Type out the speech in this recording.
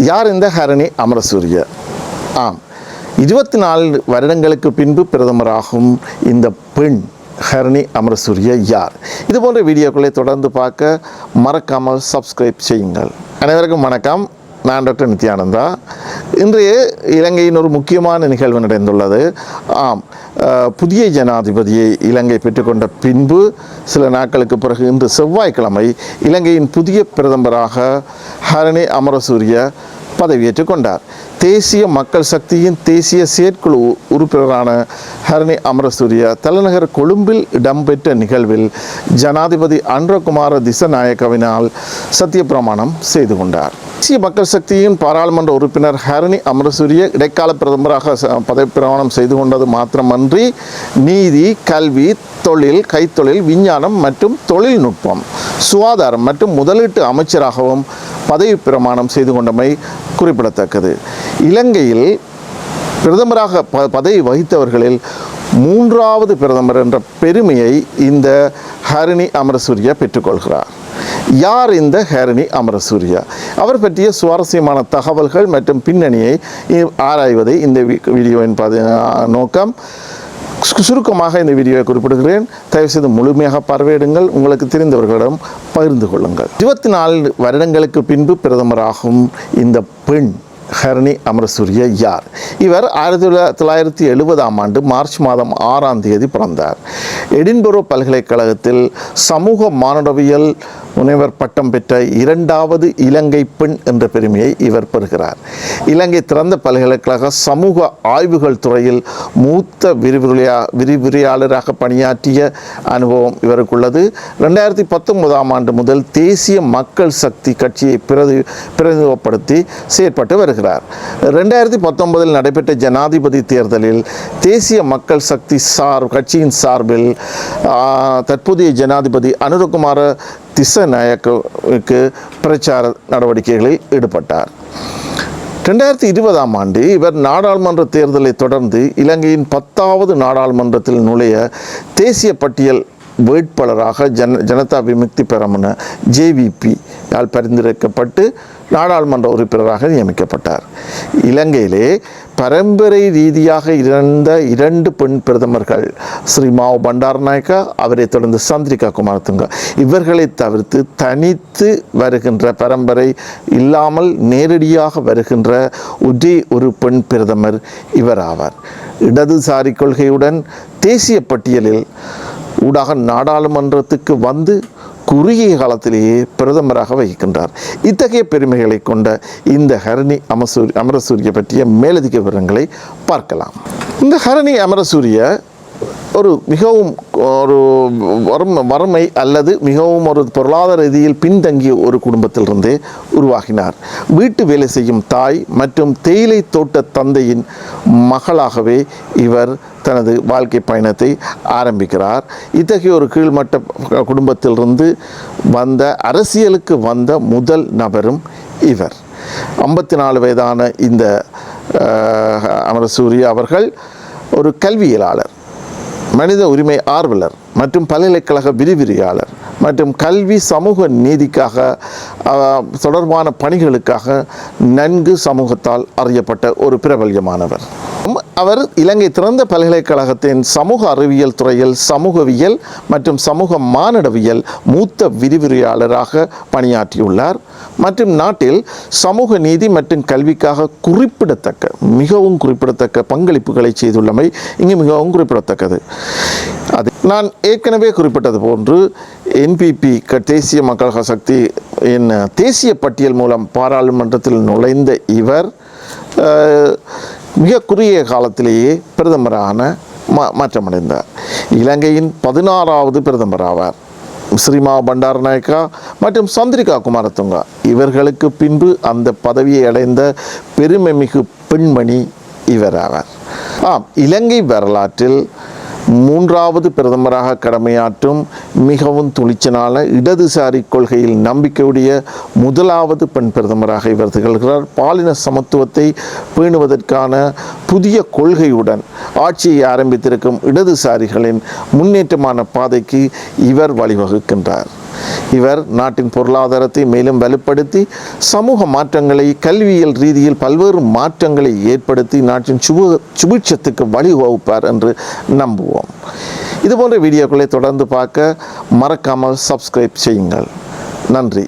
யார் இந்த ஹரணி அமரசூரிய? ஆம், 24 வருடங்களுக்கு பின்பு பிரதமராகும் இந்த பெண் ஹரணி அமரசூரிய யார்? இது போன்ற வீடியோக்களை தொடர்ந்து பார்க்க மறக்காமல் சப்ஸ்கிரைப் செய்யுங்கள். அனைவருக்கும் வணக்கம். நான் டாக்டர் நித்யானந்தா. இன்றைய இலங்கையின் ஒரு முக்கியமான நிகழ்வு நடந்துள்ளது. ஆம், புதிய ஜனாதிபதியை இலங்கை பெற்றுக்கொண்ட பின்பு சில நாட்களுக்கு பிறகு இன்று செவ்வாய்க்கிழமை இலங்கையின் புதிய பிரதமராக ஹரணி அமரசூரிய பதவியேற்றுக் கொண்டார். தேசிய மக்கள் சக்தியின் தேசிய செயற்குழு உறுப்பினரான ஹரணி அமரசூரிய தலைநகர் கொழும்பில் இடம்பெற்ற நிகழ்வில் ஜனாதிபதி அனுரகுமார திசநாயக்கவினால் சத்தியப்பிரமாணம் செய்து கொண்டார். தேசிய மக்கள் சக்தியின் பாராளுமன்ற உறுப்பினர் ஹரணி அமரசூரிய இடைக்கால பிரதமராக பதவி பிரமாணம் செய்து கொண்டது மாத்திரமன்றி நீதி, கல்வி, தொழில், கைத்தொழில், விஞ்ஞானம் மற்றும் தொழில்நுட்பம், சுகாதாரம் மற்றும் முதலீட்டு அமைச்சராகவும் பதவி பிரமாணம் செய்து கொண்டமை குறிப்பிடத்தக்கது. இலங்கையில் பிரதமராக பதவி வகித்தவர்களில் 3வது பிரதமர் என்ற பெருமையை இந்த ஹரணி அமரசூரிய பெற்றுக்கொள்கிறார். யார் இந்த ஹரணி அமரசூரிய? அவர் பற்றிய சுவாரஸ்யமான தகவல்கள் மற்றும் பின்னணியை ஆராய்வதை இந்த வீடியோவின் நோக்கம். சுருக்கமாக இந்த வீடியோவை குறிப்பிடுகிறேன். தயவுசெய்து முழுமையாக பார்வையிடுங்கள். உங்களுக்கு தெரிந்தவர்களிடம் பகிர்ந்து கொள்ளுங்கள். 24 வருடங்களுக்கு பின்பு பிரதமராகும் இந்த பெண் ஹரணி அமரசூரிய யார்? இவர் 1970ஆம் ஆண்டு மார்ச் மாதம் 6ஆம் தேதி பிறந்தார். எடின்பரோ பல்கலைக்கழகத்தில் சமூக மானுடவியல் முனைவர் பட்டம் பெற்ற 2வது இலங்கை பெண் என்ற பெருமையை இவர் பெறுகிறார். இலங்கை திறந்த பல்கலைக்கழக சமூக ஆய்வுகள் துறையில் மூத்த விரிவுரையாளராக பணியாற்றிய அனுபவம் இவருக்குள்ளது. 2019ஆம் ஆண்டு முதல் தேசிய மக்கள் சக்தி கட்சியை பிரதிநிதித்துவப்படுத்தி செயற்பட்டு வருகிறார். 2019இல் நடைபெற்ற ஜனாதிபதி தேர்தலில் தேசிய மக்கள் சக்தி கட்சியின் சார்பில் தற்போதைய ஜனாதிபதி அனுரகுமார திசநாயக்கவுக்கு பிரச்சார நடவடிக்கைகளில் ஈடுபட்டார். 2020ஆம் ஆண்டு இவர் நாடாளுமன்ற தேர்தலை தொடர்ந்து இலங்கையின் 10வது நாடாளுமன்றத்தில் நுழைய தேசிய பட்டியல் வேட்பாளராக ஜனதா விமுக்தி பெரமுன JVP யால் பரிந்துரைக்கப்பட்டு நாடாளுமன்ற உறுப்பினராக நியமிக்கப்பட்டார். இலங்கையிலே பரம்பரை ரீதியாக இருந்த 2 பெண் பிரதமர்கள் ஸ்ரீமாவோ பண்டாரநாயக்கா, அவரை தொடர்ந்து சந்திரிகா குமாரதுங்க, இவர்களை தவிர்த்து தனித்து வருகின்ற பரம்பரை இல்லாமல் நேரடியாக வருகின்ற ஒரே ஒரு பெண் பிரதமர் இவர் ஆவார். இடதுசாரி கொள்கையுடன் தேசிய பட்டியலில் ஊடாக நாடாளுமன்றத்துக்கு வந்து குறுகிய காலத்திலேயே பிரதமராக வகிக்கின்றார். இத்தகைய பெருமைகளை கொண்ட இந்த ஹரணி அமரசூரிய பற்றிய மேலதிக விவரங்களை பார்க்கலாம். இந்த ஹரணி அமரசூரிய மிகவும் வறுமை அல்லது மிகவும் ஒரு பொருளாதார ரீதியில் பின்தங்கிய ஒரு குடும்பத்திலிருந்தே உருவாகினார். வீட்டு வேலை செய்யும் தாய் மற்றும் தேயிலை தோட்ட தந்தையின் மகளாகவே இவர் தனது வாழ்க்கை பயணத்தை ஆரம்பிக்கிறார். இத்தகைய ஒரு கீழ்மட்ட குடும்பத்திலிருந்து அரசியலுக்கு வந்த முதல் நபரும் இவர். 54 வயதான இந்த அமரசூரிய அவர்கள் ஒரு கல்வியலாளர், மனித உரிமை ஆர்வலர் மற்றும் பல்கலைக்கழக விரிவுரையாளர் மற்றும் கல்வி சமூக நீதிக்காக தொடர்பான பணிகளுக்காக நன்கு சமூகத்தால் அறியப்பட்ட ஒரு பிரபல்யமானவர். அவர் இலங்கை திறந்த பல்கலைக்கழகத்தின் சமூக அறிவியல் துறையில் சமூகவியல் மற்றும் சமூக மானிடவியல் மூத்த விரிவுரையாளராக பணியாற்றியுள்ளார் மற்றும் நாட்டில் சமூக நீதி மற்றும் கல்விக்காக மிகவும் குறிப்பிடத்தக்க பங்களிப்புகளை செய்துள்ளமை இங்கு மிகவும் குறிப்பிடத்தக்கது. அது நான் ஏற்கனவே குறிப்பிட்டது போன்று NPP தேசிய மக்கள் சக்தி தேசிய பட்டியல் மூலம் பாராளுமன்றத்தில் நுழைந்த இவர் மிக குறுகிய காலத்திலேயே பிரதமரான மாற்றமடைந்தார். இலங்கையின் 16வது பிரதமர் ஆவார். ஸ்ரீமாவோ பண்டாரநாயக்கா மற்றும் சந்திரிகா குமாரதுங்க இவர்களுக்கு பின்பு அந்த பதவியை அடைந்த பெருமைமிகு பெண்மணி இவர் ஆவார். இலங்கை வரலாற்றில் 3வது பிரதமராக கடமையாற்றும் மிகவும் துணிச்சலான இடதுசாரி கொள்கையில் நம்பிக்கையுடைய 1வது பெண் பிரதமராக இவர் திகழ்கிறார். பாலின சமத்துவத்தை பேணுவதற்கான புதிய கொள்கையுடன் ஆட்சியை ஆரம்பித்திருக்கும் இடதுசாரிகளின் முன்னேற்றமான பாதைக்கு இவர் வழிவகுக்கின்றார். இவர் நாட்டின் பொருளாதாரத்தை மேலும் வலுப்படுத்தி சமூக மாற்றங்களை கல்வியியல் ரீதியில் பல்வேறு மாற்றங்களை ஏற்படுத்தி நாட்டின் சுபிட்சத்துக்கு வழிவகுப்பார் என்று நம்புவோம். இதுபோன்ற வீடியோக்களை தொடர்ந்து பார்க்க மறக்காமல் சப்ஸ்கிரைப் செய்யுங்கள். நன்றி.